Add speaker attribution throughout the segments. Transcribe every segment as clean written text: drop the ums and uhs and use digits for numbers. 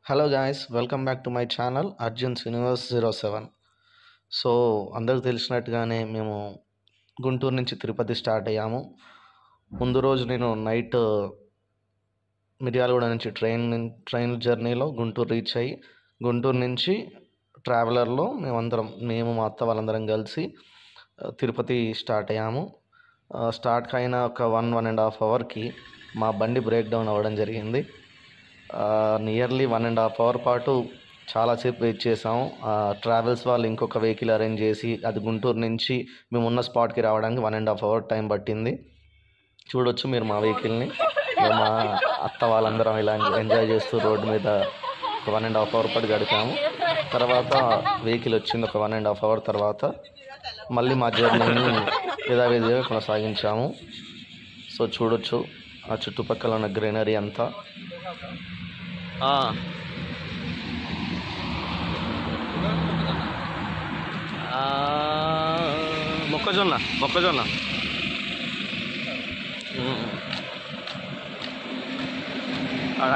Speaker 1: Hello guys, welcome back to my channel Arjun's universe 07. So అందరికి తెలిసినట్టుగానే మేము గుంటూరు నుంచి తిరుపతి స్టార్ట్ అయ్యాము. ముందు రోజు నేను నైట్ మిర్యాలగూడ నుంచి ట్రైన్ జర్నీలో గుంటూరు రీచ్ అయ్యి, గుంటూరు నుంచి ట్రావెలర్లో మేము మా అత్త వాళ్ళందరం కలిసి తిరుపతి స్టార్ట్ అయ్యాము. స్టార్ట్ అయిన ఒక 1.5 అవర్కి మా బండి బ్రేక్ డౌన్ అవ్వడం జరిగింది. నియర్లీ 1.5 అవర్ పాటు చాలాసేపు వెయిట్ చేసాము. ట్రావెల్స్ వాళ్ళు ఇంకొక వెహికల్ అరేంజ్ చేసి అది గుంటూరు నుంచి మేము ఉన్న స్పాట్కి రావడానికి 1.5 అవర్ టైం పట్టింది. చూడొచ్చు మీరు మా వెహికల్ని. మా అత్త వాళ్ళందరం ఇలా ఎంజాయ్ చేస్తూ రోడ్డు మీద ఒక 1.5 అవర్ పాటు గడిపాము. తర్వాత వెహికల్ వచ్చింది. ఒక 1.5 అవర్ తర్వాత మళ్ళీ మా జర్నీని యథావిధిగా కొనసాగించాము. సో చూడొచ్చు ఆ చుట్టుపక్కల ఉన్న గ్రీనరీ అంతా. మొక్కజొన్న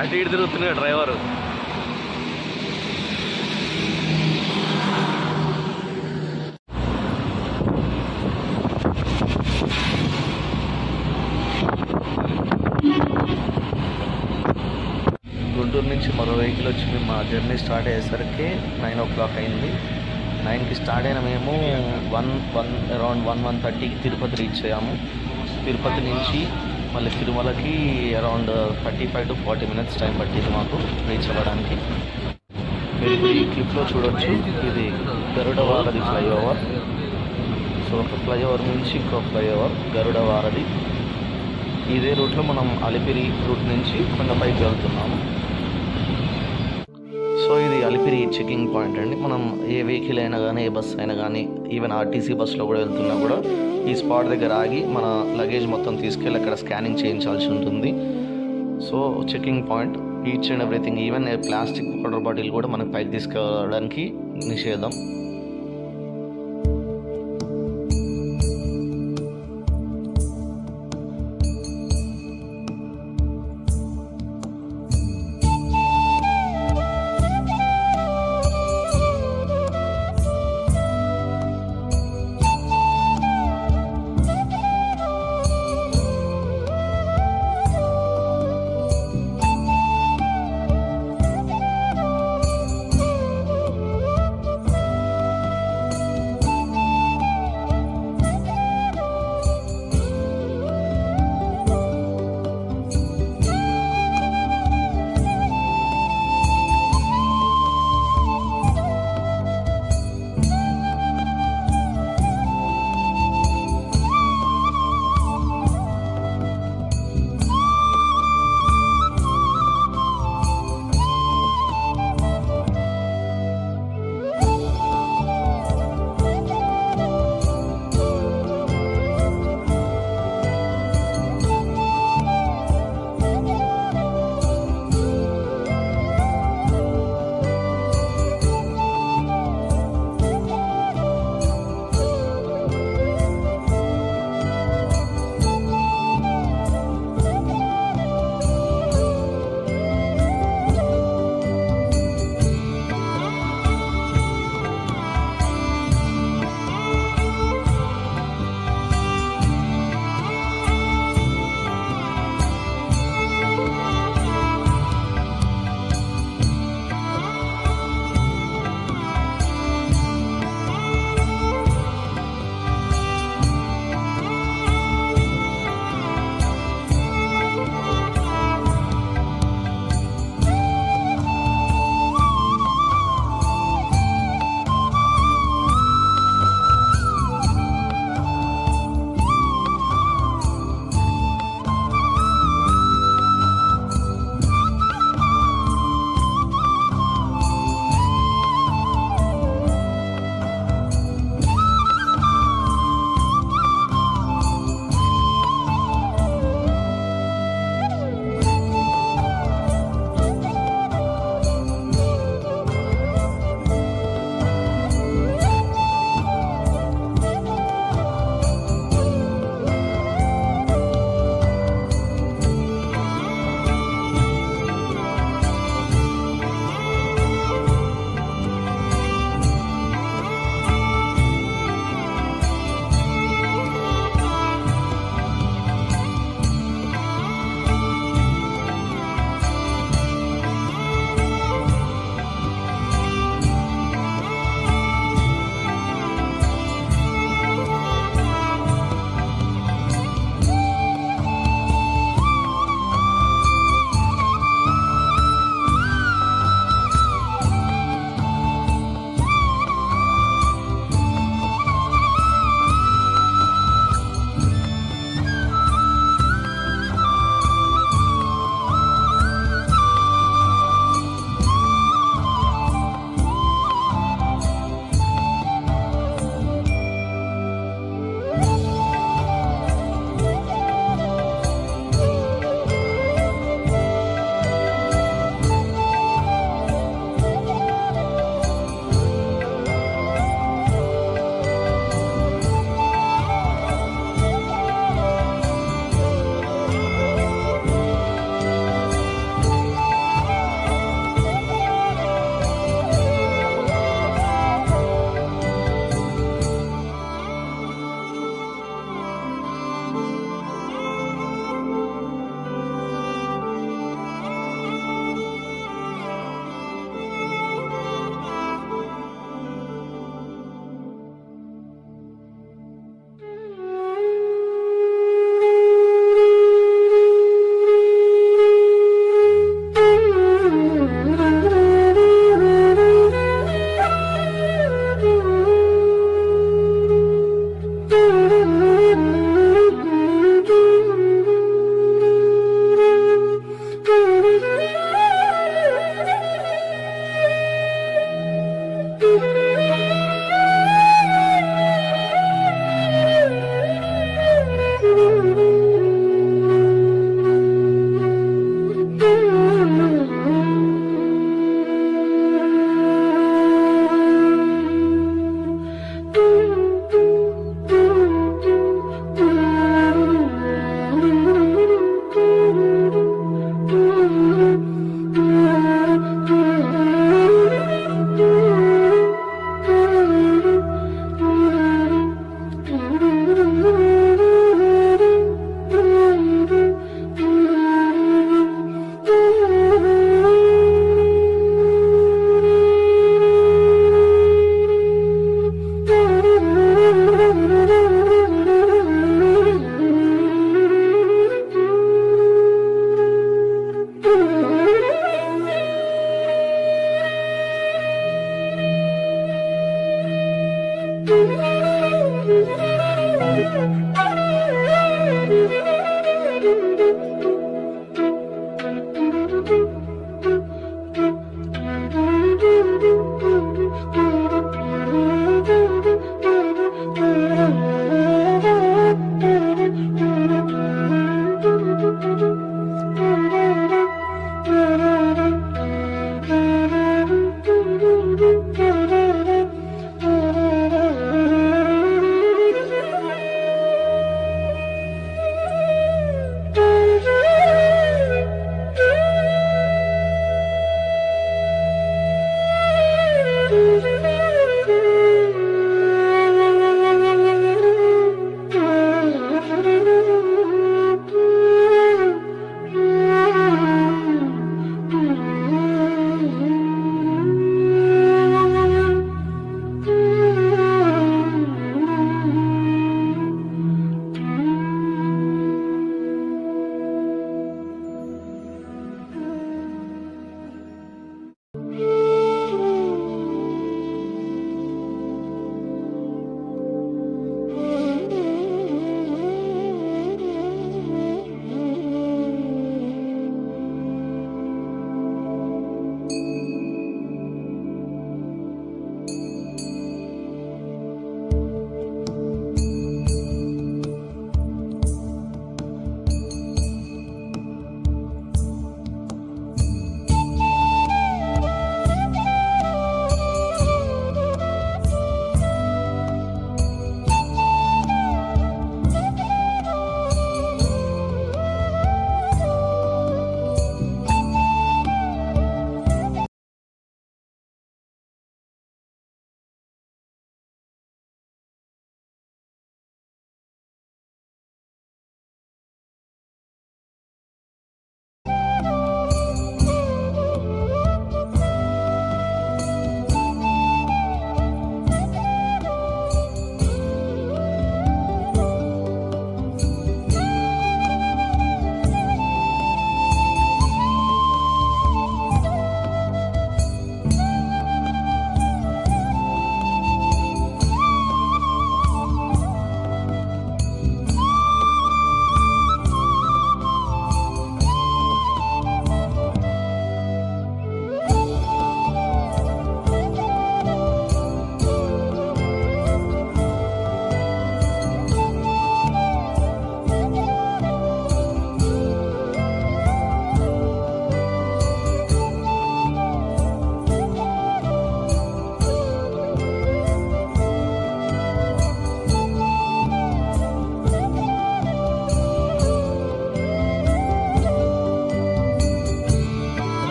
Speaker 1: అటు ఇటు తిరుగుతున్నాడు డ్రైవరు. గుంటూరు నుంచి మరో వెహికల్ వచ్చి మేము మా జర్నీ స్టార్ట్ అయ్యేసరికి 9 o'clock అయింది. 9కి స్టార్ట్ అయిన మేము అరౌండ్ 1:30కి తిరుపతి రీచ్ అయ్యాము. తిరుపతి నుంచి మళ్ళీ తిరుమలకి అరౌండ్ 35 to 40 minutes టైం పట్టింది మాకు రీచ్ అవ్వడానికి. మీరు ఈ క్లిప్లో చూడొచ్చు, ఇది గరుడ వారధి ఫ్లైఓవర్. సో ఒక ఫ్లైఓవర్ నుంచి ఇంకో ఫ్లైఓవర్ గరుడ వారధి. ఇదే రూట్లో మనం అలిపిరి రూట్ నుంచి కొండపైకి వెళ్తున్నాము. సో ఇది అలిపిరి చెకింగ్ పాయింట్ అండి. మనం ఏ వెహికల్ అయినా కానీ, ఏ బస్సు అయినా కానీ, ఈవెన్ ఆర్టీసీ బస్సులో కూడా వెళ్తున్నా కూడా ఈ స్పాట్ దగ్గర ఆగి మన లగేజ్ మొత్తం తీసుకెళ్ళి అక్కడ స్కానింగ్ చేయించాల్సి ఉంటుంది. So checking point, each and everything, even plastic water bottle కూడా మనకు పైకి తీసుకెళ్ళడానికి నిషేధం.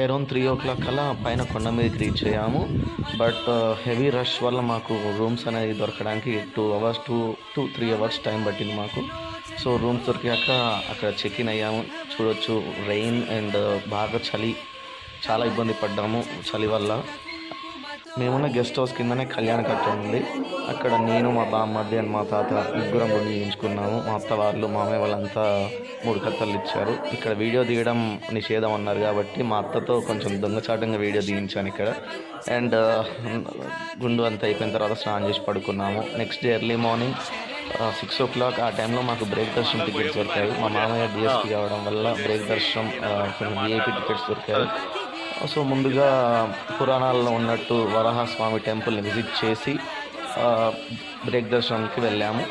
Speaker 1: అరౌండ్ 3 o'clock కల్లా పైన కొండ మీదకి రీచ్ అయ్యాము. బట్ హెవీ రష్ వల్ల మాకు రూమ్స్ అనేది దొరకడానికి 2 to 3 hours టైం పట్టింది మాకు. సో రూమ్స్ దొరికాక అక్కడ చెక్ ఇన్ అయ్యాము. చూడొచ్చు రెయిన్ అండ్ బాగా చలి, చాలా ఇబ్బంది పడ్డాము చలి వల్ల. మేమున్న గెస్ట్ హౌస్ కిందనే కళ్యాణ కట్ట ఉంది. అక్కడ నేను, మా బామ్మర్ది అండ్ మా తాత ముగ్గురం రూమ్ చేయించుకున్నాము. మా అత్త వాళ్ళు, మామయ్య వాళ్ళంతా 3 కత్తలు ఇచ్చారు. ఇక్కడ వీడియో తీయడం నిషేధం అన్నారు కాబట్టి మా అత్తతో కొంచెం దొంగచాటంగా వీడియో తీయించాను ఇక్కడ. అండ్ గుండు అంతా అయిపోయిన తర్వాత స్నానం చేసి పడుకున్నాము. Next day early morning 6 o'clock ఆ టైంలో మాకు బ్రేక్ దర్శనం టికెట్స్ దొరికాయి. మా మామయ్య డిఎస్పీ కావడం వల్ల బ్రేక్ దర్శనం కొంచెం విఐపి టికెట్స్ దొరికాయి. సో ముందుగా పురాణాల్లో ఉన్నట్టు వరాహస్వామి టెంపుల్ని విజిట్ చేసి బ్రేక్ దర్శనంకి వెళ్ళాము.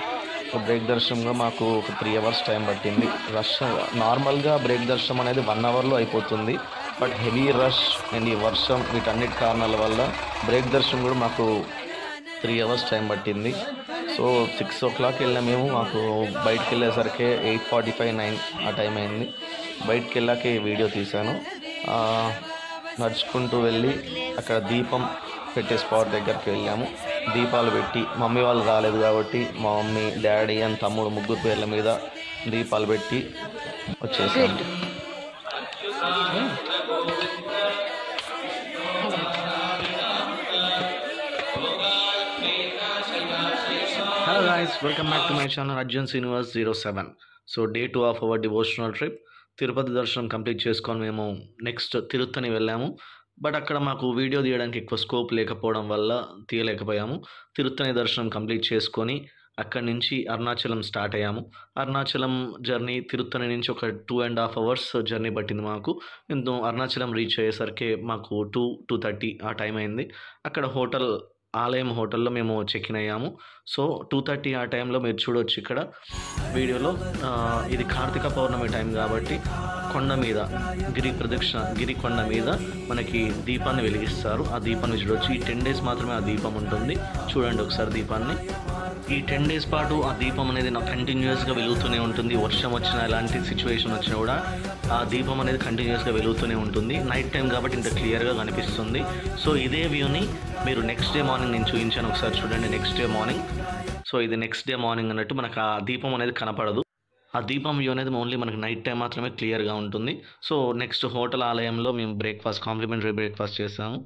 Speaker 1: బ్రేక్ దర్శనంగా మాకు ఒక 3 hours టైం పట్టింది. రష్ నార్మల్గా బ్రేక్ దర్శనం అనేది 1 hourలో అయిపోతుంది. బట్ హెవీ రష్ అండ్ ఈ వర్షం వీటన్నిటి కారణాల వల్ల బ్రేక్ దర్శనం కూడా మాకు 3 hours టైం పట్టింది. సో 6 o'clock వెళ్ళిన మేము, మాకు బయటికి వెళ్ళేసరికి 8:45, 9 ఆ టైం అయింది. బయటికి వెళ్ళాకే వీడియో తీశాను. నడుచుకుంటూ వెళ్ళి అక్కడ దీపం పెట్టే స్పాట్ దగ్గరికి వెళ్ళాము. దీపాలు పెట్టి, మమ్మీ వాళ్ళు రాలేదు కాబట్టి మా మమ్మీ, డాడీ అండ్ తమ్ముడు ముగ్గురు పేర్ల మీద దీపాలు పెట్టి వచ్చేసాము. Hello guys, welcome back to my channel Arjun's universe 07. So Day 2 of our devotional trip. Tirupati దర్శనం కంప్లీట్ చేసుకొని మేము నెక్స్ట్ తిరుత్తని వెళ్ళాము. బట్ అక్కడ మాకు వీడియో తీయడానికి ఎక్కువ స్కోప్ లేకపోవడం వల్ల తీయలేకపోయాము. తిరుత్తని దర్శనం కంప్లీట్ చేసుకొని అక్కడి నుంచి అరుణాచలం స్టార్ట్ అయ్యాము. అరుణాచలం జర్నీ తిరుత్తని నుంచి ఒక 2.5 hours జర్నీ పట్టింది మాకు. అరుణాచలం రీచ్ అయ్యేసరికి మాకు 2:30 ఆ టైం అయింది. అక్కడ ఆలయం హోటల్లో మేము చెక్ ఇన్ అయ్యాము. సో 2:30 ఆ టైంలో మీరు చూడవచ్చు ఇక్కడ వీడియోలో. ఇది కార్తీక పౌర్ణమి టైం కాబట్టి కొండ మీద గిరి కొండ మీద మనకి దీపాన్ని వెలిగిస్తారు. ఆ దీపాన్ని చూడవచ్చు. ఈ 10 days మాత్రమే ఆ దీపం ఉంటుంది. చూడండి ఒకసారి దీపాన్ని. ఈ 10 days పాటు ఆ దీపం అనేది నాకు కంటిన్యూస్గా వెలుగుతూనే ఉంటుంది. వర్షం వచ్చినా, ఎలాంటి సిచ్యువేషన్ వచ్చినా కూడా ఆ దీపం అనేది కంటిన్యూస్గా వెలుగుతూనే ఉంటుంది. నైట్ టైం కాబట్టి ఇంత క్లియర్గా కనిపిస్తుంది. సో ఇదే వ్యూని మీరు నెక్స్ట్ డే మార్నింగ్ నేను చూపించాను, ఒకసారి చూడండి. నెక్స్ట్ డే మార్నింగ్, సో ఇది నెక్స్ట్ డే మార్నింగ్ అన్నట్టు మనకు ఆ దీపం అనేది కనపడదు. ఆ దీపం వ్యూ అనేది ఓన్లీ మనకి నైట్ టైం మాత్రమే క్లియర్గా ఉంటుంది. సో నెక్స్ట్ హోటల్ ఆలయంలో మేము కాంప్లిమెంటరీ బ్రేక్ఫాస్ట్ చేసాము.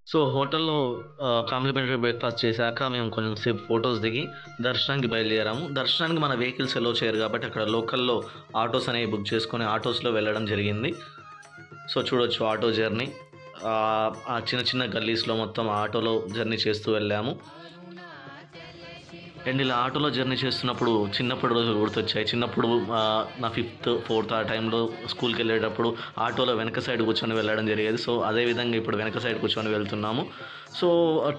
Speaker 1: సో హోటల్లో కాంప్లిమెంటరీ బ్రేక్ఫాస్ట్ చేశాక మేము కొంచెం సేపు ఫొటోస్ దిగి దర్శనానికి బయలుదేరాము. దర్శనానికి మన వెహికల్స్ ఎలో చేయరు కాబట్టి అక్కడ లోకల్లో ఆటోస్ అనేవి బుక్ చేసుకొని ఆటోస్లో వెళ్ళడం జరిగింది. సో చూడొచ్చు ఆటో జర్నీ. ఆ చిన్న చిన్న గల్లీస్లో మొత్తం ఆటోలో జర్నీ చేస్తూ వెళ్ళాము. అండ్ ఇలా ఆటోలో జర్నీ చేస్తున్నప్పుడు చిన్నప్పుడు రోజులు గుర్తొచ్చాయి. చిన్నప్పుడు నా 5th, 4th ఆ టైంలో స్కూల్కి వెళ్ళేటప్పుడు ఆటోలో వెనక సైడ్ కూర్చొని వెళ్ళడం జరిగేది. సో అదేవిధంగా ఇప్పుడు వెనక సైడ్ కూర్చొని వెళ్తున్నాము. సో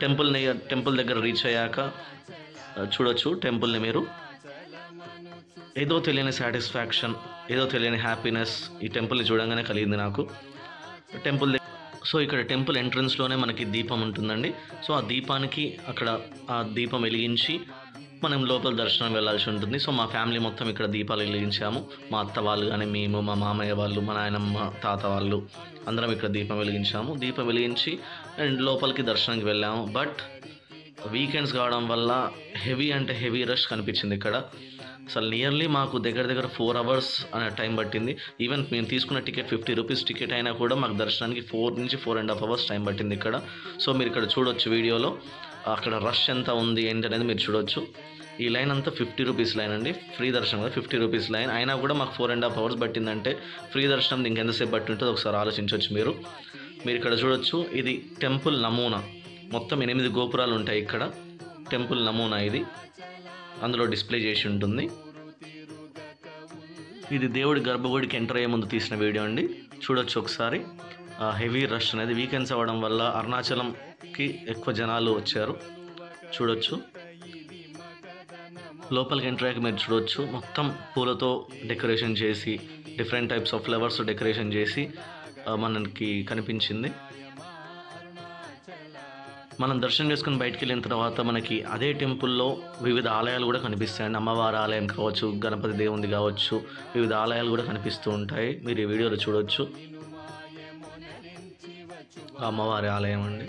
Speaker 1: టెంపుల్ దగ్గర రీచ్ అయ్యాక చూడొచ్చు టెంపుల్ని మీరు. ఏదో తెలియని సాటిస్ఫాక్షన్, ఏదో తెలియని హ్యాపీనెస్ ఈ టెంపుల్ని చూడంగానే కలిగింది నాకు. సో ఇక్కడ టెంపుల్ ఎంట్రన్స్లోనే మనకి దీపం ఉంటుందండి. సో ఆ దీపానికి అక్కడ ఆ దీపం వెలిగించి మనం లోపల దర్శనం వెళ్ళాల్సి ఉంటుంది. సో మా ఫ్యామిలీ మొత్తం ఇక్కడ దీపాలు వెలిగించాము. మా అత్త వాళ్ళు కానీ, మేము, మా మామయ్య వాళ్ళు, మా నాయనమ్మ, తాత వాళ్ళు అందరం ఇక్కడ దీపం వెలిగించాము. దీపం వెలిగించి అండ్ లోపలికి దర్శనానికి వెళ్ళాము. బట్ వీకెండ్స్ కావడం వల్ల హెవీ రష్ కనిపించింది ఇక్కడ. అసలు నియర్లీ మాకు దగ్గర 4 hours అనే టైం పట్టింది. ఈవెన్ మేము తీసుకున్న టికెట్ 50 rupees టికెట్ అయినా కూడా మాకు దర్శనానికి 4 నుంచి 4.5 hours టైం పట్టింది ఇక్కడ. సో మీరు ఇక్కడ చూడొచ్చు వీడియోలో అక్కడ రష్ ఎంత ఉంది ఏంటి అనేది మీరు చూడొచ్చు. ఈ లైన్ అంతా 50 rupees లైన్ అండి. ఫ్రీ దర్శనం కదా, 50 rupees లైన్ అయినా కూడా మాకు 4.5 hours పట్టిందంటే ఫ్రీ దర్శనం ఇంకెంతసేపు పట్టి ఉంటుందో ఒకసారి ఆలోచించవచ్చు మీరు ఇక్కడ చూడొచ్చు. ఇది టెంపుల్ నమూనా. మొత్తం 8 గోపురాలు ఉంటాయి ఇక్కడ. టెంపుల్ నమూనా ఇది అందులో డిస్ప్లే చేసి ఉంటుంది. ఇది దేవుడి గర్భగుడికి ఎంటర్ అయ్యే ముందు తీసిన వీడియో అండి. చూడొచ్చు ఒకసారి. హెవీ రష్ అనేది వీకెండ్స్ అవ్వడం వల్ల అరుణాచలంకి ఎక్కువ జనాలు వచ్చారు. చూడొచ్చు, లోపలికి ఎంటర్ అయ్యాక మీరు చూడొచ్చు, మొత్తం పూలతో డెకరేషన్ చేసి different types of flowers decoration చేసి మనకి కనిపించింది. మనం దర్శనం చేసుకుని బయటికి వెళ్ళిన తర్వాత మనకి అదే టెంపుల్లో వివిధ ఆలయాలు కూడా కనిపిస్తాయండి. అమ్మవారి ఆలయం కావచ్చు, గణపతి దేవుంది కావచ్చు, వివిధ ఆలయాలు కూడా కనిపిస్తూ ఉంటాయి. మీరు ఈ వీడియోలో చూడొచ్చు, అమ్మవారి ఆలయం అండి.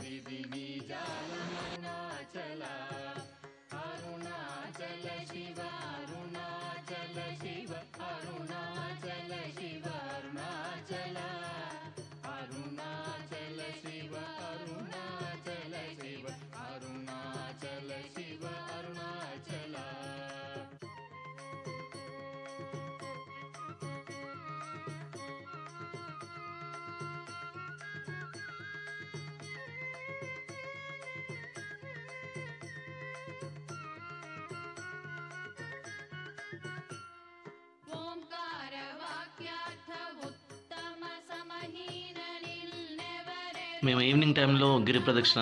Speaker 1: మేము ఈవినింగ్ టైంలో గిరి ప్రదక్షిణ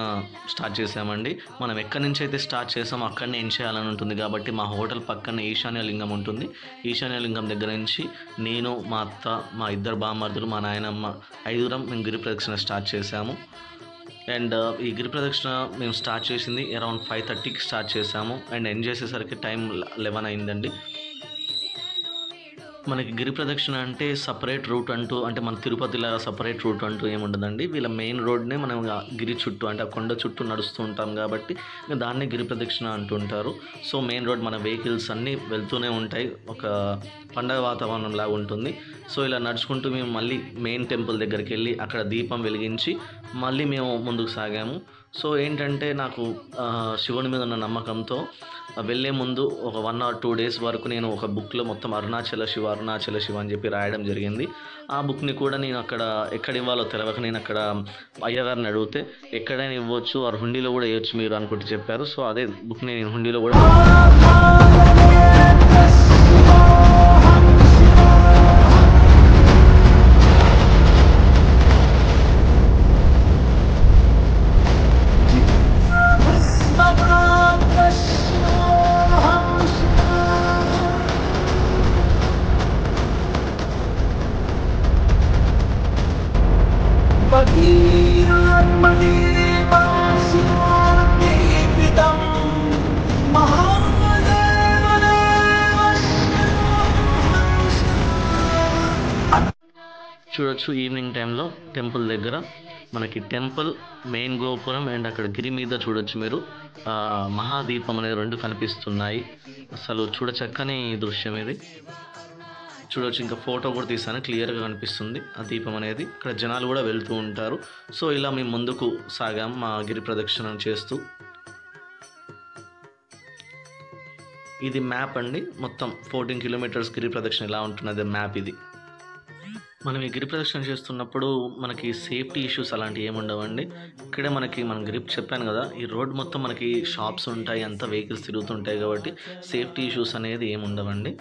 Speaker 1: స్టార్ట్ చేసామండి. మనం ఎక్కడి నుంచి అయితే స్టార్ట్ చేసామో అక్కడనే ఎండ్ చేయాలని ఉంటుంది కాబట్టి మా హోటల్ పక్కనే ఈశాన్య లింగం ఉంటుంది. ఈశాన్య లింగం దగ్గర నుంచి నేను, మా అత్త, మా ఇద్దరు బామ్మర్దులు, మా నాయనమ్మ, 5 మేము గిరి ప్రదక్షిణ స్టార్ట్ చేసాము. అండ్ ఈ గిరి ప్రదక్షిణ మేము స్టార్ట్ చేసింది అరౌండ్ 5:30కి స్టార్ట్ చేసాము అండ్ ఎండ్ చేసేసరికి టైం 11 అయిందండి. మనకి గిరి ప్రదక్షిణ అంటే సపరేట్ రూట్ అంటూ, అంటే మన తిరుపతిలాగా సపరేట్ రూట్ అంటూ ఏముండదండి. వీళ్ళ మెయిన్ రోడ్నే మనం గిరి చుట్టూ, అంటే ఆ కొండ చుట్టూ నడుస్తూ ఉంటాం కాబట్టి దాన్నే గిరి ప్రదక్షిణ అంటుంటారు. సో మెయిన్ రోడ్ మన వెహికల్స్ అన్నీ వెళ్తూనే ఉంటాయి, ఒక పండగ వాతావరణం లాగా ఉంటుంది. సో ఇలా నడుచుకుంటూ మేము మళ్ళీ మెయిన్ టెంపుల్ దగ్గరికి వెళ్ళి అక్కడ దీపం వెలిగించి మళ్ళీ మేము ముందుకు సాగాము. సో ఏంటంటే నాకు శివుని మీద ఉన్న నమ్మకంతో వెళ్ళే ముందు ఒక 1 or 2 days వరకు నేను ఒక బుక్లో మొత్తం అరుణాచల శివ అని చెప్పి రాయడం జరిగింది. ఆ బుక్ని కూడా నేను అక్కడ ఎక్కడ ఇవ్వాలో తెలవక నేను అక్కడ అయ్యగారిని అడిగితే ఎక్కడైనా ఇవ్వచ్చు, ఆ హుండీలో కూడా వేయచ్చు మీరు అనుకుంటే చెప్పారు. సో అదే బుక్ని నేను హుండీలో కూడా చూడొచ్చు. ఈవినింగ్ టైంలో టెంపుల్ దగ్గర మనకి టెంపుల్ మెయిన్ గోపురం అండ్ అక్కడ గిరి మీద చూడొచ్చు మీరు మహాదీపం అనేది 2 కనిపిస్తున్నాయి. అసలు చూడచక్కని దృశ్యం ఇది. చూడొచ్చు, ఇంకా ఫోటో కూడా తీసాను, క్లియర్గా కనిపిస్తుంది ఆ దీపం అనేది. ఇక్కడ జనాలు కూడా వెళ్తూ ఉంటారు. సో ఇలా మేము ముందుకు సాగాం మా గిరి ప్రదక్షిణ చేస్తూ. ఇది మ్యాప్ అండి, మొత్తం 14 kilometers గిరి ప్రదక్షిణ ఎలా ఉంటున్నది మ్యాప్ ఇది. మనం ఈ గిరి ప్రదక్షిణ చేస్తున్నప్పుడు మనకి సేఫ్టీ ఇష్యూస్ అలాంటివి ఏముండవండి. ఇక్కడే మనం గ్రిప్ చెప్పాను కదా, ఈ రోడ్ మొత్తం మనకి షాప్స్ ఉంటాయి, అంతా వెహికల్స్ తిరుగుతుంటాయి కాబట్టి సేఫ్టీ ఇష్యూస్ అనేది ఏముండవండి.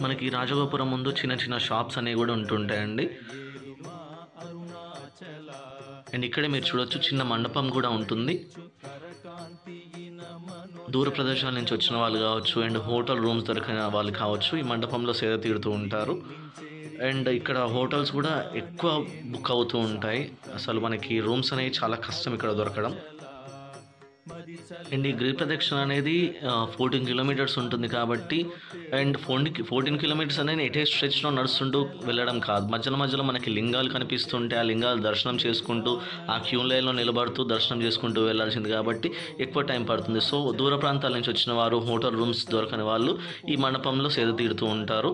Speaker 1: మనకి రాజగోపురం ముందు చిన్న చిన్న షాప్స్ అనేవి కూడా ఉంటుంటాయండి. అండ్ ఇక్కడే మీరు చూడొచ్చు, చిన్న మండపం కూడా ఉంటుంది. దూర ప్రదేశాల నుంచి వచ్చిన వాళ్ళు కావచ్చు అండ్ హోటల్ రూమ్స్ దొరికిన వాళ్ళు కావచ్చు ఈ మండపంలో సేద తీరుతూ ఉంటారు. అండ్ ఇక్కడ హోటల్స్ కూడా ఎక్కువ బుక్ అవుతూ ఉంటాయి. అసలు మనకి రూమ్స్ అనేవి చాలా కష్టం ఇక్కడ దొరకడం. అండ్ ఈ గిరి ప్రదక్షిణ అనేది 14 kilometers ఉంటుంది కాబట్టి, అండ్ 14 kilometers అనేది ఎటే స్ట్రెచ్లో నడుస్తుంటూ వెళ్ళడం కాదు, మధ్యలో మనకి లింగాలు కనిపిస్తుంటే ఆ లింగాలు దర్శనం చేసుకుంటూ ఆ క్యూ లైన్లో నిలబడుతూ దర్శనం చేసుకుంటూ వెళ్ళాల్సింది కాబట్టి ఎక్కువ టైం పడుతుంది. సో దూర ప్రాంతాల నుంచి వచ్చిన వారు, హోటల్ రూమ్స్ దొరకని వాళ్ళు ఈ మండపంలో సేద తీరుతూ ఉంటారు.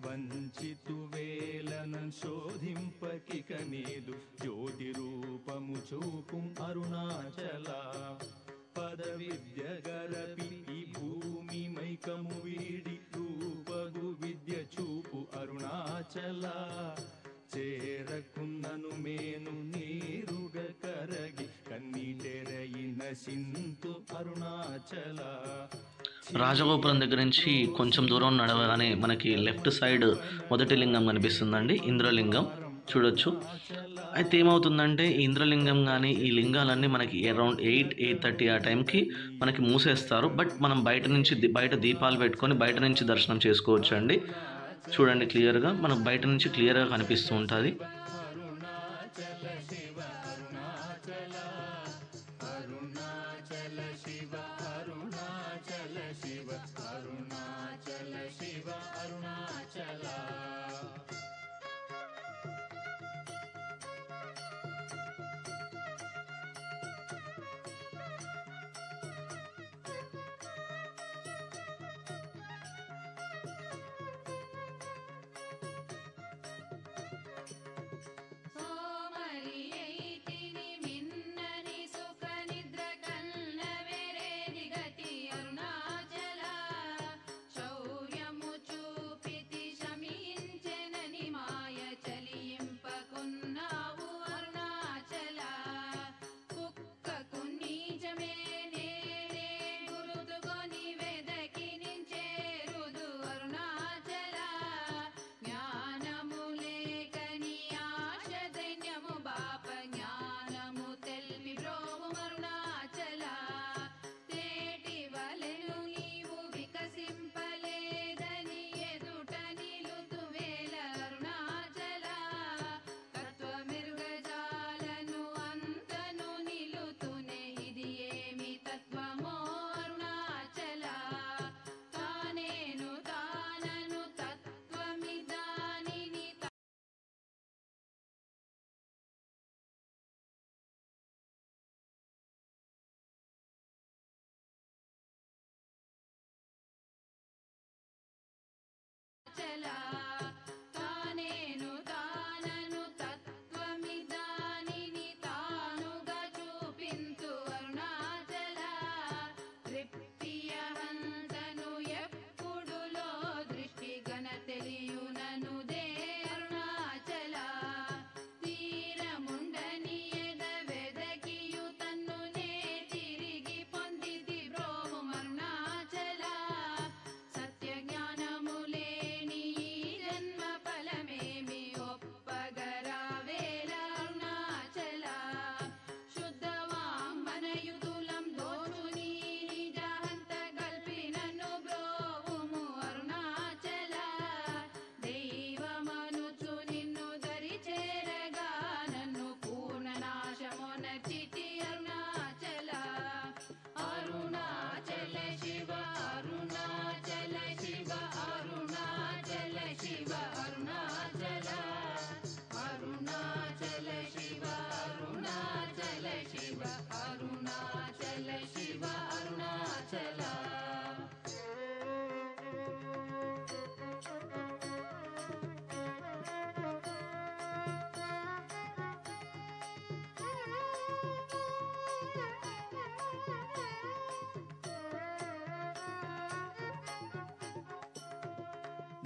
Speaker 1: వంచితు వేలనం శోధింపకిక నీదు జ్యోతి రూపము చూపు అరుణాచల పద విద్య గరపి ఈ భూమి మైకము వీడి రూపగు విద్య చూపు అరుణాచల చేరకున్నను మేను నీరుగ కరగి కన్నీటెరయిన సింతు అరుణాచల. రాజగోపురం దగ్గర నుంచి కొంచెం దూరం నడవగానే మనకి లెఫ్ట్ సైడ్ మొదటి లింగం కనిపిస్తుందండి, ఇంద్రలింగం చూడొచ్చు. అయితే ఏమవుతుందంటే ఈ ఇంద్రలింగం కానీ ఈ లింగాలన్నీ మనకి అరౌండ్ 8-8:30 ఆ టైంకి మనకి మూసేస్తారు. బట్ మనం బయట దీపాలు పెట్టుకొని బయట నుంచి దర్శనం చేసుకోవచ్చు అండి. చూడండి క్లియర్గా, మనకు బయట నుంచి క్లియర్గా కనిపిస్తూ ఉంటుంది.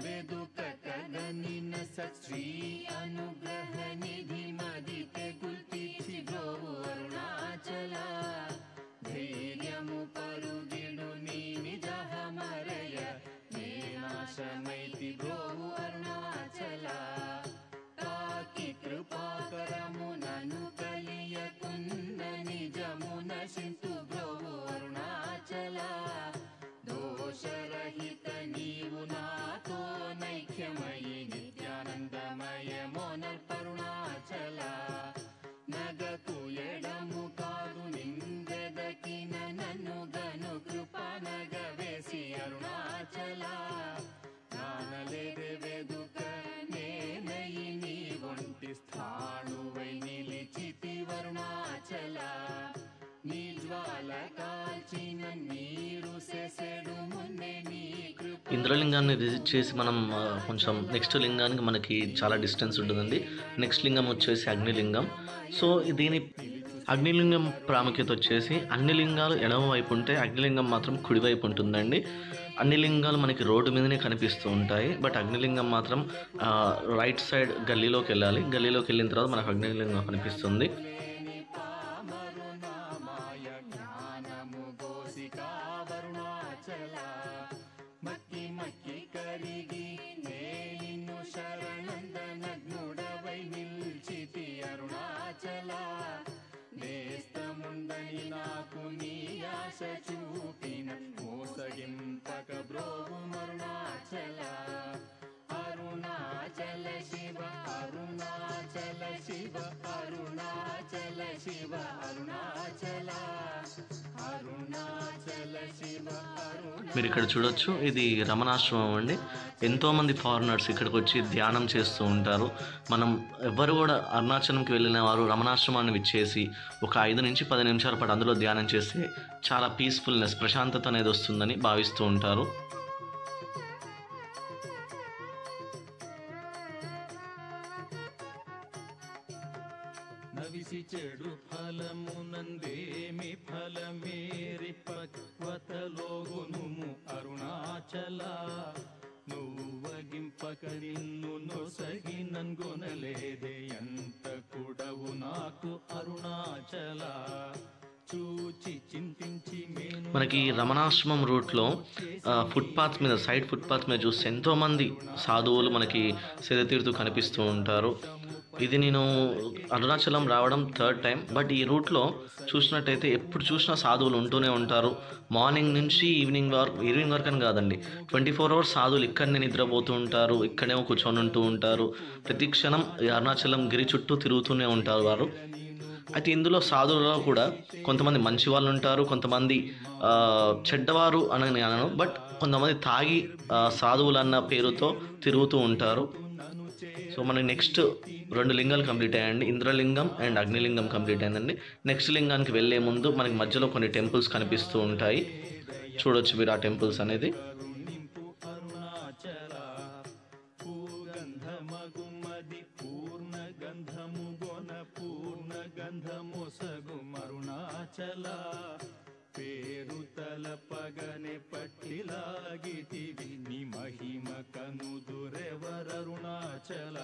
Speaker 2: वेदुकगनिन सत्श्री अनुग्रह निधि मदिते गुल्तिछि ब्रोवु अरुणाचला धैर्यमु परुगिडु नी निजह मरय नेनाशमैति ब्रोवु अरुणाचला ताकि कृपाकरमु ननु कलियकुन्न निजमुन शिन्तु ब्रोवु अरुणाचला दोषरहित नीवु नातो नैक्यमयि नित्यानन्दमय मोनर्परुणाचला नगतु एडमु कादु निंदೆದಕಿನ नन्नु गनु कृपा नगवेसि अरुणाचला नानलेदे वेदुक नेनयि नी वंटि स्थाणुवै निलिचिति वरुणाचला निज्वाल काल्चिन नीरु सेसेडु मुन्ने नी
Speaker 1: ఇంద్రలింగాన్ని విజిట్ చేసి మనం కొంచెం నెక్స్ట్ లింగానికి మనకి చాలా డిస్టెన్స్ ఉంటుందండి. నెక్స్ట్ లింగం వచ్చేసి అగ్నిలింగం. సో దీని అగ్నిలింగం ప్రాముఖ్యత వచ్చేసి అన్ని లింగాలు ఎడమ వైపు ఉంటే అగ్నిలింగం మాత్రం కుడివైపు ఉంటుందండి. అన్ని లింగాలు మనకి రోడ్డు మీదనే కనిపిస్తూ ఉంటాయి. బట్ అగ్నిలింగం మాత్రం రైట్ సైడ్ గల్లీలోకి వెళ్ళాలి. గల్లీలోకి వెళ్ళిన తర్వాత మనకు అగ్నిలింగం కనిపిస్తుంది.
Speaker 2: वरुणाचला అరుణాచల అరుణాచల శివ
Speaker 1: మీరు ఇక్కడ చూడొచ్చు, ఇది రమణాశ్రమం అండి. ఎంతోమంది ఫారినర్స్ ఇక్కడికి వచ్చి ధ్యానం చేస్తూ ఉంటారు. మనం ఎవ్వరు కూడా అరుణాచలంకి వెళ్ళిన వారు రమణాశ్రమాన్ని విచ్చేసి ఒక 5 నుంచి 10 నిమిషాల పాటు అందులో ధ్యానం చేస్తే చాలా పీస్ఫుల్నెస్, ప్రశాంతత అనేది వస్తుందని భావిస్తూ ఉంటారు.
Speaker 2: నవిసి చెడు ఫలమునందేమి ఫలమేరి పక్వతలోగునుము అరుణాచల నువ్వగింపక నిన్ను నొసగినన్గొనలేదే ఎంత కూడవు నాకు అరుణాచల చూచి చింతించి
Speaker 1: మనకి రమణాశ్రమం రూట్లో ఫుట్పాత్ మీద, సైడ్ ఫుట్పాత్ మీద చూస్తే ఎంతోమంది సాధువులు మనకి సేద తీరుతూ కనిపిస్తూ ఉంటారు. ఇది నేను అరుణాచలం రావడం 3rd టైం. బట్ ఈ రూట్లో చూసినట్టయితే ఎప్పుడు చూసినా సాధువులు ఉంటూనే ఉంటారు. మార్నింగ్ నుంచి ఈవినింగ్ వరకు అని కాదండి, 24 అవర్స్ సాధువులు ఇక్కడనే నిద్రపోతూ ఉంటారు, ఇక్కడేమో కూర్చొని ఉంటూ ఉంటారు. ప్రతి క్షణం ఈ అరుణాచలం గిరి చుట్టూ తిరుగుతూనే ఉంటారు వారు. అయితే ఇందులో సాధువులలో కూడా కొంతమంది మంచి వాళ్ళు ఉంటారు, కొంతమంది చెడ్డవారు అని నేను అనను. బట్ కొంతమంది తాగి సాధువులు అన్న పేరుతో తిరుగుతూ ఉంటారు. సో మనకి నెక్స్ట్ 2 లింగాలు కంప్లీట్ అయ్యాయండి. ఇంద్రలింగం అండ్ అగ్నిలింగం కంప్లీట్ అయిందండి. నెక్స్ట్ లింగానికి వెళ్ళే ముందు మనకి మధ్యలో కొన్ని టెంపుల్స్ కనిపిస్తూ ఉంటాయి. చూడొచ్చు మీరు ఆ టెంపుల్స్ అనేది.
Speaker 2: పేరు తలపగనే పట్టిలాగితివి నీ మహిమ కనుదురెవరరుణాచల.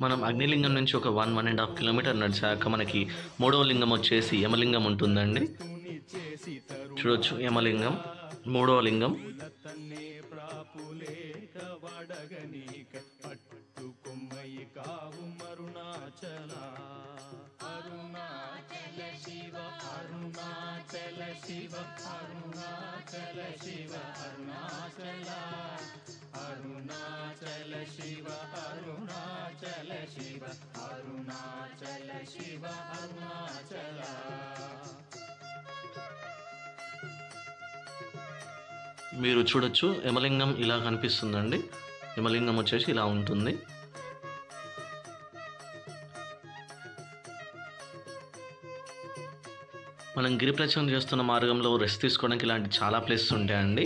Speaker 1: మనం అగ్నిలింగం నుంచి ఒక 1.5 కిలోమీటర్ నడిచాక మనకి 3వ లింగం వచ్చేసి యమలింగం ఉంటుందండి. చూడొచ్చు, యమలింగం 3వ లింగం.
Speaker 2: అరుణాచల శివ అరుణాచల శివ అరుణాచల అరుణాచల శివ అరుణాచల శివ అరుణాచల శివ అరుణాచల.
Speaker 1: మీరు చూడొచ్చు, యమలింగం ఇలా కనిపిస్తుందండి. యమలింగం వచ్చేసి ఇలా ఉంటుంది. మనం గిరి ప్రదక్షిణ చేస్తున్న మార్గంలో రెస్ట్ తీసుకోవడానికి ఇలాంటి చాలా ప్లేసెస్ ఉంటాయండి.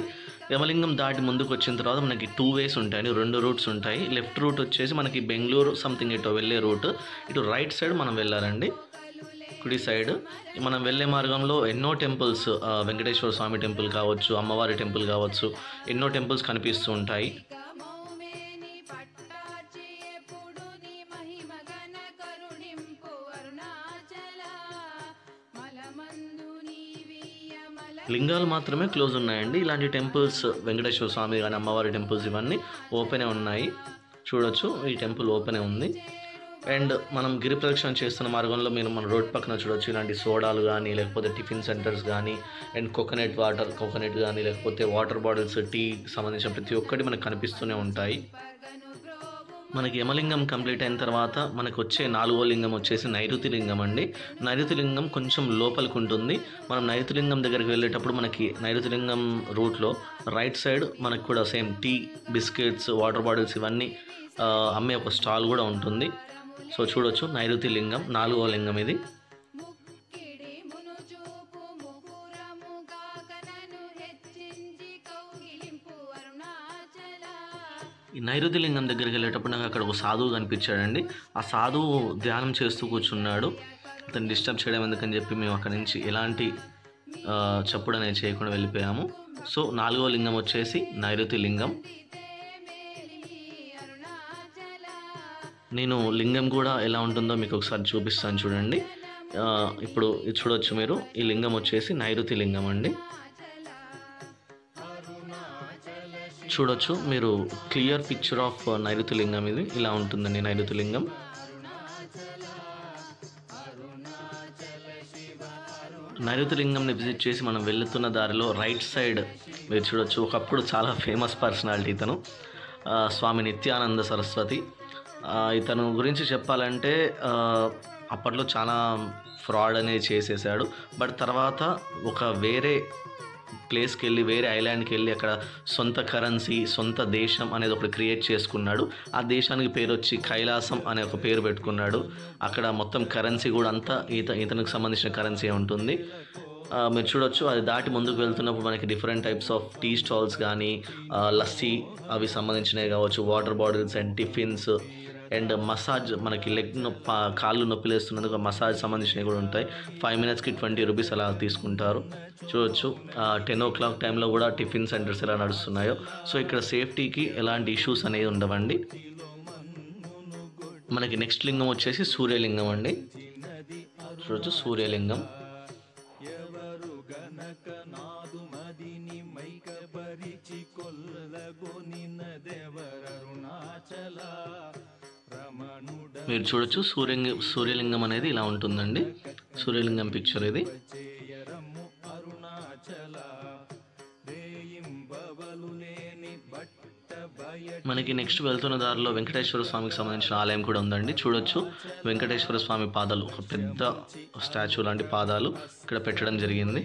Speaker 1: యమలింగం దాటి ముందుకు వచ్చిన తర్వాత మనకి 2 వేస్ ఉంటాయండి, 2 రూట్స్ ఉంటాయి. లెఫ్ట్ రూట్ వచ్చేసి మనకి బెంగళూరు సంథింగ్ ఇటు వెళ్ళే రూట్, ఇటు రైట్ సైడ్ మనం వెళ్ళాలండి, కుడి సైడ్. మనం వెళ్ళే మార్గంలో ఎన్నో టెంపుల్స్, వెంకటేశ్వర స్వామి టెంపుల్ కావచ్చు, అమ్మవారి టెంపుల్ కావచ్చు, ఎన్నో టెంపుల్స్ కనిపిస్తూ ఉంటాయి. లింగాలు మాత్రమే క్లోజ్ ఉన్నాయండి. ఇలాంటి టెంపుల్స్ వెంకటేశ్వర స్వామి కానీ అమ్మవారి టెంపుల్స్ ఇవన్నీ ఓపెనే ఉన్నాయి. చూడొచ్చు, ఈ టెంపుల్ ఓపెనే ఉంది. అండ్ మనం గిరి ప్రదక్షిణ చేస్తున్న మార్గంలో మీరు మన రోడ్ పక్కన చూడొచ్చు, ఇలాంటి సోడాలు కానీ లేకపోతే టిఫిన్ సెంటర్స్ కానీ అండ్ కోకోనట్ కానీ లేకపోతే వాటర్ బాటిల్స్, టీ సంబంధించిన ప్రతి ఒక్కటి మనకు కనిపిస్తూనే ఉంటాయి. మనకి యమలింగం కంప్లీట్ అయిన తర్వాత మనకు వచ్చే 4వ లింగం వచ్చేసి నైరుతి లింగం అండి. నైరుతి లింగం కొంచెం లోపలికి ఉంటుంది. మనం నైరుతి లింగం దగ్గరికి వెళ్ళేటప్పుడు మనకి నైరుతి లింగం రూట్లో రైట్ సైడ్ మనకు కూడా same tea, biscuits, water bottles ఇవన్నీ అమ్మే ఒక స్టాల్ కూడా ఉంటుంది. సో చూడొచ్చు, నైరుతి లింగం 4వ లింగం ఇది. ఈ నైరుతి లింగం దగ్గరికి వెళ్ళేటప్పుడు నాకు అక్కడ ఒక సాధువు కనిపించాడండి. ఆ సాధువు ధ్యానం చేస్తూ కూర్చున్నాడు. అతను డిస్టర్బ్ చేయడం ఎందుకని చెప్పి మేము అక్కడి నుంచి ఎలాంటి చప్పుడు అనేది చేయకుండా వెళ్ళిపోయాము. సో 4వ లింగం వచ్చేసి నైరుతి లింగం. నేను లింగం కూడా ఎలా ఉంటుందో మీకు ఒకసారి చూపిస్తాను చూడండి. ఇప్పుడు ఇది చూడొచ్చు మీరు, ఈ లింగం వచ్చేసి నైరుతి లింగం అండి. చూడొచ్చు మీరు, క్లియర్ పిక్చర్ ఆఫ్ నైరుతి లింగం ఇది. ఇలా ఉంటుందండి నైరుతి లింగం. నైరుతి లింగంని విజిట్ చేసి మనం వెళ్తున్న దారిలో రైట్ సైడ్ మీరు చూడొచ్చు, ఒకప్పుడు చాలా ఫేమస్ పర్సనాలిటీ ఇతను, స్వామి నిత్యానంద సరస్వతి. ఇతను గురించి చెప్పాలంటే అప్పట్లో చాలా ఫ్రాడ్ అనేది చేసేసాడు. బట్ తర్వాత ఒక వేరే ప్లేస్కి వెళ్ళి, వేరే ఐలాండ్కి వెళ్ళి అక్కడ సొంత కరెన్సీ, సొంత దేశం అనేది ఒకటి క్రియేట్ చేసుకున్నాడు. ఆ దేశానికి పేరు వచ్చి కైలాసం అనే ఒక పేరు పెట్టుకున్నాడు. అక్కడ మొత్తం కరెన్సీ కూడా అంతా ఇతనికి సంబంధించిన కరెన్సీ ఉంటుంది. మీరు చూడొచ్చు, అది దాటి ముందుకు వెళ్తున్నప్పుడు మనకి different types of tea stalls కానీ, లస్సీ అవి సంబంధించినవి కావచ్చు, water bottles and tiffins and massage, మనకి లెగ్ నొప్పి, కాళ్ళు నొప్పి లేస్తున్నందుకు మసాజ్ సంబంధించినవి కూడా ఉంటాయి. 5 minutesకి 20 rupees అలా తీసుకుంటారు. చూడొచ్చు 10 o'clock టైంలో కూడా టిఫిన్ సెంటర్స్ ఎలా నడుస్తున్నాయో. సో ఇక్కడ సేఫ్టీకి ఎలాంటి ఇష్యూస్ అనేది ఉండవండి. మనకి నెక్స్ట్ లింగం వచ్చేసి సూర్యలింగం అండి. చూడొచ్చు సూర్యలింగం. మీరు చూడొచ్చు సూర్యలింగం అనేది ఇలా ఉంటుందండి. సూర్యలింగం పిక్చర్ ఇది. మనకి నెక్స్ట్ వెళ్తున్న దారిలో వెంకటేశ్వర స్వామికి సంబంధించిన ఆలయం కూడా ఉందండి. చూడొచ్చు వెంకటేశ్వర స్వామి పాదాలు, ఒక పెద్ద స్టాచ్యూ లాంటి పాదాలు ఇక్కడ పెట్టడం జరిగింది.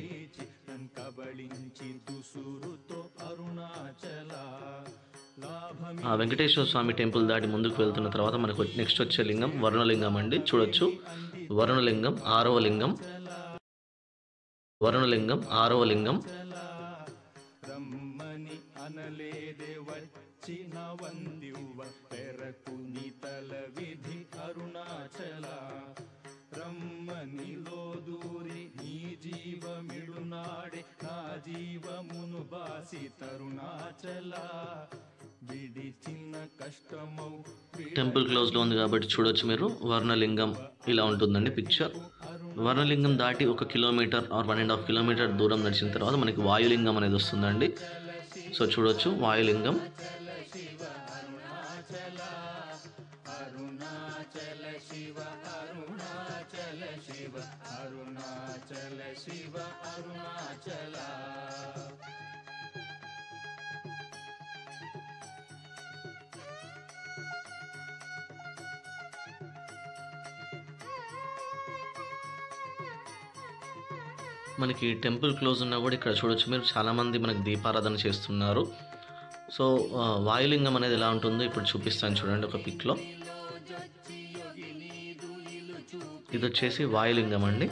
Speaker 1: వెంకటేశ్వర స్వామి టెంపుల్ దాటి ముందుకు వెళ్తున్న తర్వాత మనకు నెక్స్ట్ వచ్చే లింగం వరుణలింగం అండి. చూడొచ్చు వరుణలింగం 6వ లింగం. వరుణలింగం 6వ లింగం. టెంపుల్ క్లోజ్లో ఉంది కాబట్టి చూడొచ్చు మీరు వర్ణలింగం ఇలా ఉంటుందండి పిక్చర్. వర్ణలింగం దాటి 1 kilometer ఆర్ 1.5 kilometer దూరం నడిచిన తర్వాత మనకి వాయులింగం అనేది వస్తుందండి. సో చూడొచ్చు వాయులింగం. మనకి టెంపుల్ క్లోజ్ ఉన్నా కూడా ఇక్కడ చూడొచ్చు మీరు చాలామంది మనకి దీపారాధన చేస్తున్నారు. సో వాయులింగం అనేది ఎలా ఉంటుందో ఇప్పుడు చూపిస్తాను చూడండి ఒక పిక్లో. ఇది వచ్చేసి వాయులింగం అండి.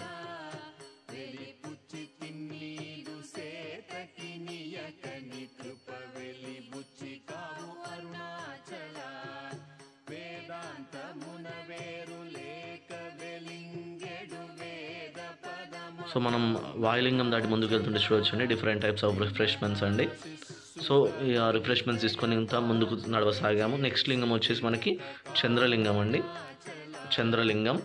Speaker 1: సో మనం వాయులింగం దాటి ముందుకు వెళ్తుంటే చూడొచ్చండి డిఫరెంట్ టైప్స్ ఆఫ్ రిఫ్రెష్మెంట్స్ అండి. సో ఈ రిఫ్రెష్మెంట్స్ తీసుకొని ఇంత ముందుకు నడవసాగాము. నెక్స్ట్ లింగం వచ్చేసి మనకి చంద్రలింగం అండి. చంద్రలింగం.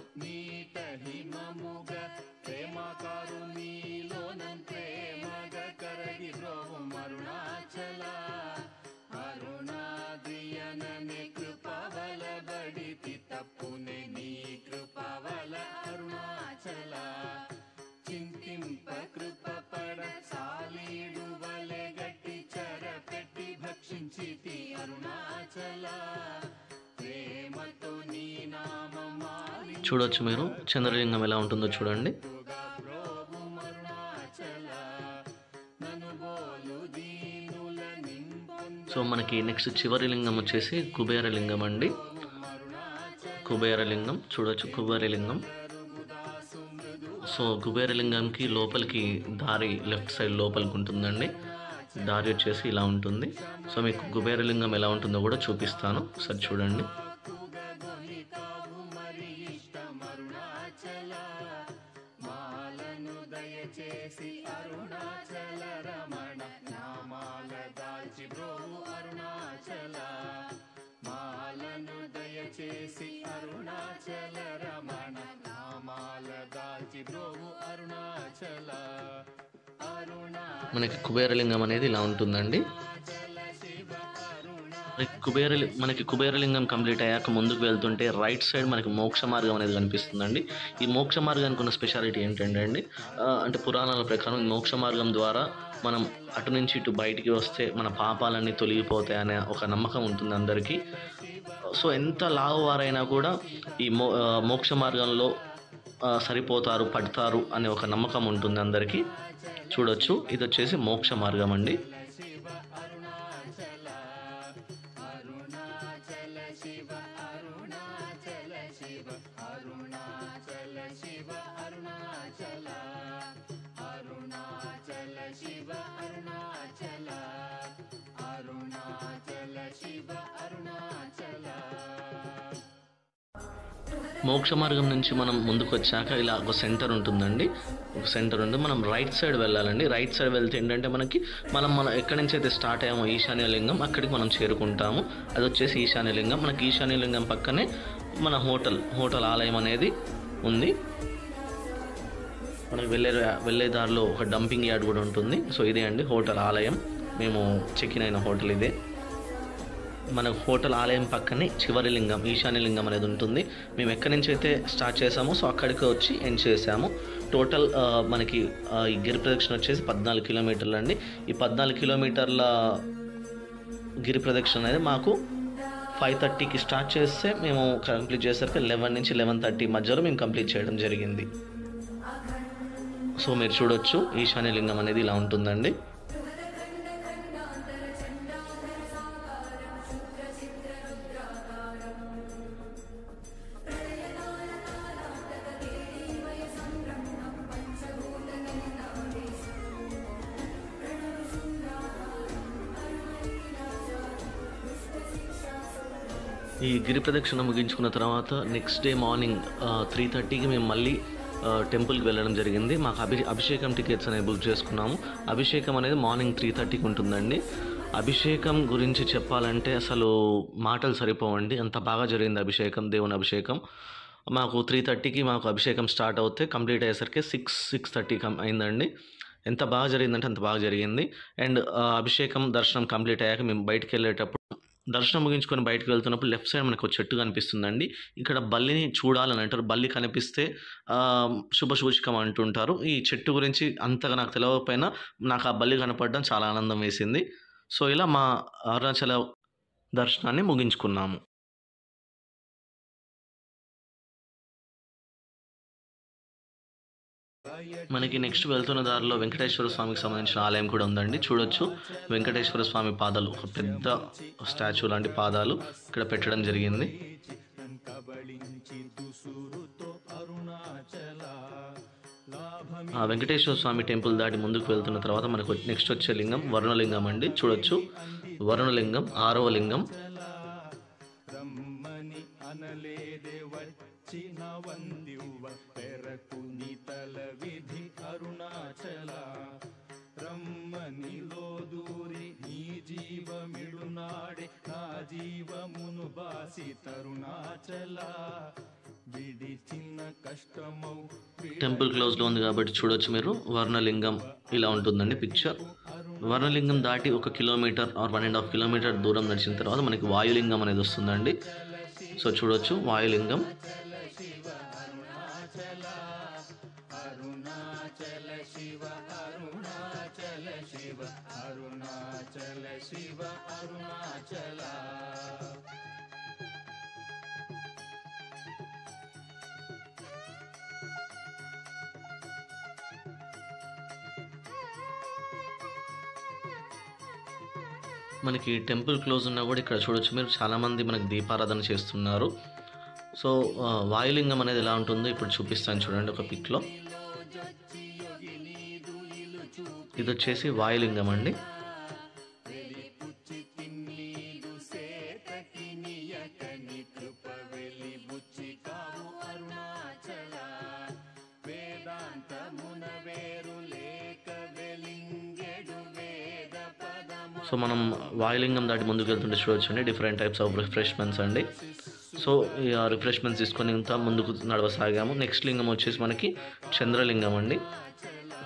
Speaker 1: చూడొచ్చు మీరు చంద్రలింగం ఎలా ఉంటుందో చూడండి. సో మనకి నెక్స్ట్ చివరి లింగం వచ్చేసి కుబేరలింగం అండి. కుబేరలింగం చూడొచ్చు కుబేరలింగం. సో కుబేరలింగంకి లోపలికి దారి లెఫ్ట్ సైడ్ లోపలికి ఉంటుందండి. దారి వచ్చేసి ఇలా ఉంటుంది. సో మీకు కుబేరలింగం ఎలా ఉంటుందో కూడా చూపిస్తాను, ఒకసారి చూడండి. మనకి కుబేరలింగం అనేది ఇలా ఉంటుందండి. మనకి కుబేరలింగం కంప్లీట్ అయ్యాక ముందుకు వెళ్తుంటే రైట్ సైడ్ మనకి మోక్ష మార్గం అనేది కనిపిస్తుందండి. ఈ మోక్ష మార్గానికి ఉన్న స్పెషాలిటీ ఏంటంటే అండి, అంటే పురాణాల ప్రకారం మోక్ష మార్గం ద్వారా మనం అటు నుంచి ఇటు బయటికి వస్తే మన పాపాలన్నీ తొలగిపోతాయి అనే ఒక నమ్మకం ఉంటుంది అందరికీ. సో ఎంత లావువారైనా కూడా ఈ మోక్ష మార్గంలో సరిపోతారు, పడతారు అనే ఒక నమ్మకం ఉంటుంది అందరికీ. చూడొచ్చు, ఇది వచ్చేసి మోక్ష మార్గం అండి. మోక్ష మార్గం నుంచి మనం ముందుకు వచ్చాక ఇలా ఒక సెంటర్ ఉంటుందండి. ఒక సెంటర్ ఉంది, మనం రైట్ సైడ్ వెళ్ళాలండి. రైట్ సైడ్ వెళ్తే ఏంటంటే మనం ఎక్కడి నుంచి అయితే స్టార్ట్ అయ్యామో ఈశాన్యలింగం, అక్కడికి మనం చేరుకుంటాము. అది వచ్చేసి ఈశాన్యలింగం. మనకి ఈశాన్యలింగం పక్కనే మన హోటల్ ఆలయం అనేది ఉంది. మనకి వెళ్ళే దారిలో ఒక డంపింగ్ యార్డ్ కూడా ఉంటుంది. సో ఇదే అండి హోటల్ ఆలయం. మేము చెక్ ఇన్ అయిన హోటల్ ఇదే. మన హోటల్ ఆలయం పక్కనే చివరి లింగం ఈశాన్యలింగం అనేది ఉంటుంది. మేము ఎక్కడి నుంచి అయితే స్టార్ట్ చేసామో సో అక్కడికి వచ్చి ఎండ్ చేసాము. టోటల్ మనకి ఈ గిరి ప్రదక్షిణ వచ్చేసి 14 కిలోమీటర్లు అండి. ఈ 14 కిలోమీటర్ల గిరి ప్రదక్షిణ అనేది మాకు 5:30కి స్టార్ట్ చేస్తే మేము కంప్లీట్ చేసరికి 11 నుంచి 11:30 మధ్యలో మేము కంప్లీట్ చేయడం జరిగింది. సో మీరు చూడొచ్చు, ఈశాన్యలింగం అనేది ఇలా ఉంటుందండి. ఈ గిరి ప్రదక్షిణ ముగించుకున్న తర్వాత నెక్స్ట్ డే మార్నింగ్ 3:30కి మేము మళ్ళీ టెంపుల్కి వెళ్ళడం జరిగింది. మాకు అభిషేకం టికెట్స్ అనేవి బుక్ చేసుకున్నాము. అభిషేకం అనేది మార్నింగ్ 3:30కి ఉంటుందండి. అభిషేకం గురించి చెప్పాలంటే అసలు మాటలు సరిపోవండి, అంత బాగా జరిగింది అభిషేకం, దేవుని అభిషేకం. మాకు 3:30కి మాకు అభిషేకం స్టార్ట్ అవుతే కంప్లీట్ అయ్యేసరికి 6:30 అయిందండి. ఎంత బాగా జరిగిందంటే అంత బాగా జరిగింది. అండ్ అభిషేకం దర్శనం కంప్లీట్ అయ్యాక మేము బయటికి వెళ్ళేటప్పుడు, దర్శనం ముగించుకొని బయటకు వెళ్తున్నప్పుడు లెఫ్ట్ సైడ్ మనకు ఒక చెట్టు కనిపిస్తుందండి. ఇక్కడ బల్లిని చూడాలని అంటారు. బల్లి కనిపిస్తే శుభసూచకం అంటుంటారు. ఈ చెట్టు గురించి అంతగా నాకు తెలియకపోయినా నాకు ఆ బల్లి కనపడడం చాలా ఆనందం వేసింది. సో ఇలా మా అరుణాచల దర్శనాన్ని ముగించుకున్నాము. మనకి నెక్స్ట్ వెళ్తున్న దారిలో వెంకటేశ్వర స్వామికి సంబంధించిన ఆలయం కూడా ఉందండి. చూడొచ్చు, వెంకటేశ్వర స్వామి పాదాలు, ఒక పెద్ద స్టాచ్యూ లాంటి పాదాలు ఇక్కడ పెట్టడం జరిగింది. ఆ వెంకటేశ్వర స్వామి టెంపుల్ దాటి ముందుకు వెళ్తున్న తర్వాత మనకు నెక్స్ట్ వచ్చే లింగం వరుణలింగం అండి. చూడొచ్చు, వరుణలింగం 6వ లింగం. టెంపుల్ క్లోజ్లో ఉంది కాబట్టి చూడొచ్చు మీరు, వర్ణలింగం ఇలా ఉంటుందండి పిక్చర్. వర్ణలింగం దాటి 1 కిలోమీటర్ ఆర్ 1.5 కిలోమీటర్ దూరం నడిచిన తర్వాత మనకి వాయులింగం అనేది వస్తుందండి. సో చూడొచ్చు, వాయులింగం. మనకి టెంపుల్ క్లోజ్ ఉన్నా కూడా ఇక్కడ చూడొచ్చు మీరు, చాలామంది మనకి దీపారాధన చేస్తున్నారు. సో వాయులింగం అనేది ఎలా ఉంటుందో ఇప్పుడు చూపిస్తాను చూడండి ఒక పిక్లో. ఇది వచ్చేసి వాయులింగం అండి. సో మనం వాయులింగం దాటి ముందుకు వెళ్తుంటే చూడొచ్చండి డిఫరెంట్ టైప్స్ ఆఫ్ రిఫ్రెష్మెంట్స్ అండి. సో ఈ రిఫ్రెష్మెంట్స్ తీసుకొని ఇంత ముందుకు నడవసాగాము. నెక్స్ట్ లింగం వచ్చేసి మనకి చంద్రలింగం అండి.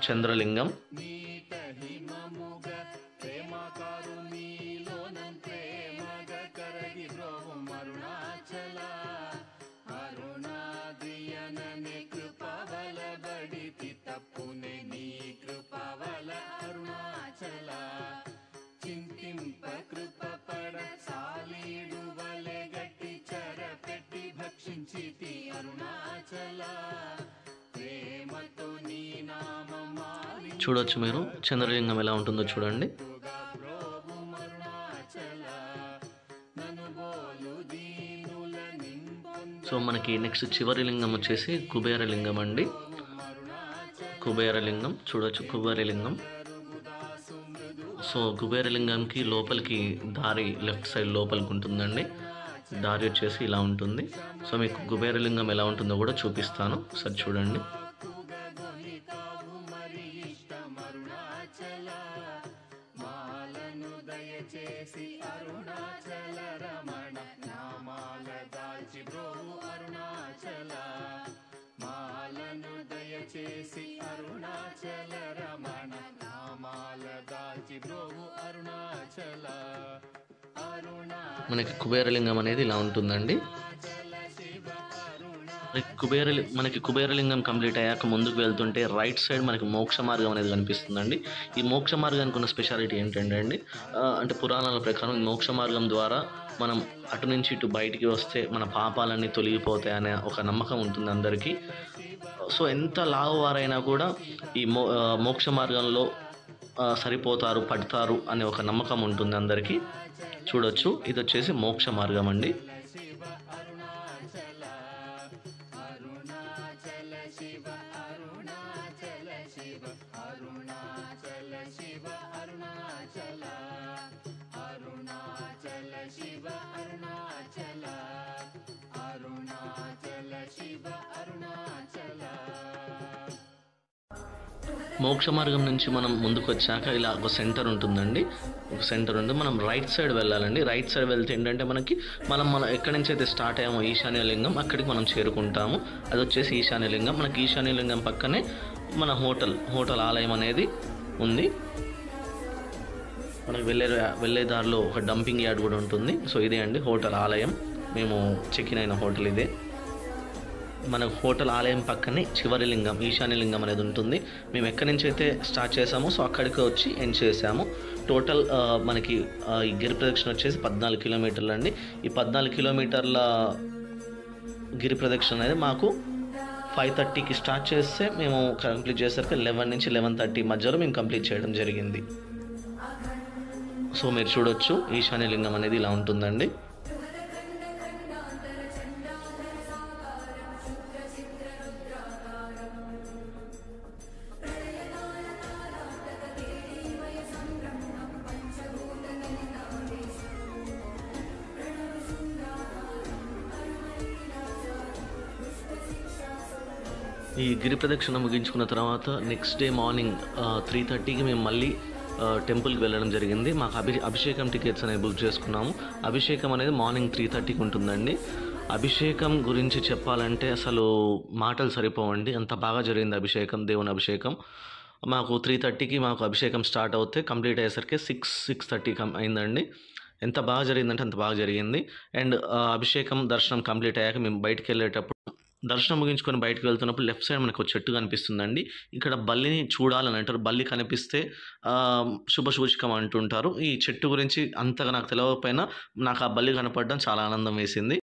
Speaker 1: చంద్రలింగం. చూడొచ్చు మీరు చంద్రలింగం ఎలా ఉంటుందో చూడండి. సో మనకి నెక్స్ట్ చివరి లింగం వచ్చేసి కుబేరలింగం అండి. కుబేరలింగం చూడొచ్చు, కుబేరలింగం. సో కుబేరలింగంకి లోపలికి దారి లెఫ్ట్ సైడ్ లోపలికి ఉంటుందండి. దారి వచ్చేసి ఇలా ఉంటుంది. సో మీకు కుబేరలింగం ఎలా ఉంటుందో కూడా చూపిస్తాను, సరే చూడండి. మనకి కుబేరలింగం అనేది ఇలా ఉంటుందండి. మనకి కుబేరలింగం కంప్లీట్ అయ్యాక ముందుకు వెళ్తుంటే రైట్ సైడ్ మనకి మోక్ష మార్గం అనేది కనిపిస్తుందండి. ఈ మోక్ష మార్గానికి ఉన్న స్పెషాలిటీ ఏంటంటే అండి, అంటే పురాణాల ప్రకారం మోక్ష మార్గం ద్వారా మనం అటు నుంచి ఇటు బయటికి వస్తే మన పాపాలన్నీ తొలగిపోతాయి అనే ఒక నమ్మకం ఉంటుంది అందరికీ. సో ఎంత లావువారైనా కూడా ఈ మోక్ష మార్గంలో సరిపోతారు, పడతారు అనే ఒక నమ్మకం ఉంటుంది అందరికీ. చూడొచ్చు, ఇది వచ్చేసి మోక్ష మార్గం అండి. మోక్ష మార్గం నుంచి మనం ముందుకు వచ్చాక ఇలా ఒక సెంటర్ ఉంటుందండి. ఒక సెంటర్ ఉంది, మనం రైట్ సైడ్ వెళ్ళాలండి. రైట్ సైడ్ వెళ్తే ఏంటంటే మనం ఎక్కడి నుంచి అయితే స్టార్ట్ అయ్యామో ఈశాన్యలింగం అక్కడికి మనం చేరుకుంటాము. అది వచ్చేసి ఈశాన్యలింగం. మనకి ఈశాన్యలింగం పక్కనే మన హోటల్ ఆలయం అనేది ఉంది. మనకి వెళ్ళే దారిలో ఒక డంపింగ్ యార్డ్ కూడా ఉంటుంది. సో ఇదే అండి హోటల్ ఆలయం. మేము చెక్ ఇన్ అయిన హోటల్ ఇదే. మన హోటల్ ఆలయం పక్కనే చివరి లింగం ఈశాన్యలింగం అనేది ఉంటుంది. మేము ఎక్కడి నుంచి అయితే స్టార్ట్ చేసామో సో అక్కడికి వచ్చి ఎండ్ చేసాము. టోటల్ మనకి ఈ గిరి ప్రదక్షిణ వచ్చేసి 14 కిలోమీటర్లు అండి. ఈ 14 కిలోమీటర్ల గిరి ప్రదక్షిణ అనేది మాకు 5:30కి స్టార్ట్ చేస్తే మేము కంప్లీట్ చేసరికి 11 నుంచి 11:30 మధ్యలో మేము కంప్లీట్ చేయడం జరిగింది. సో మీరు చూడొచ్చు ఈశాన్యలింగం అనేది ఇలా ఉంటుందండి. ఈ గిరి ప్రదక్షిణ ముగించుకున్న తర్వాత నెక్స్ట్ డే మార్నింగ్ 3:30కి మేము మళ్ళీ టెంపుల్కి వెళ్ళడం జరిగింది. మాకు అభిషేకం టికెట్స్ అనేవి బుక్ చేసుకున్నాము. అభిషేకం అనేది మార్నింగ్ 3:30కి ఉంటుందండి. అభిషేకం గురించి చెప్పాలంటే అసలు మాటలు సరిపోవండి, అంత బాగా జరిగింది అభిషేకం, దేవుని అభిషేకం. మాకు 3:30కి మాకు అభిషేకం స్టార్ట్ అవుతే కంప్లీట్ అయ్యేసరికి 6:30 అయిందండి. ఎంత బాగా జరిగిందంటే అంత బాగా జరిగింది. అండ్ అభిషేకం దర్శనం కంప్లీట్ అయ్యాక మేము బయటకు వెళ్ళేటప్పుడు దర్శనం ముగించుకొని బయటకు వెళ్తున్నప్పుడు లెఫ్ట్ సైడ్ మనకు ఒక చెట్టు కనిపిస్తుందండి. ఇక్కడ బల్లిని చూడాలని అంటారు. బల్లి కనిపిస్తే శుభసూచకం అంటుంటారు. ఈ చెట్టు గురించి అంతగా నాకు తెలియకపోయినా నాకు ఆ బల్లి కనపడడం చాలా ఆనందం వేసింది.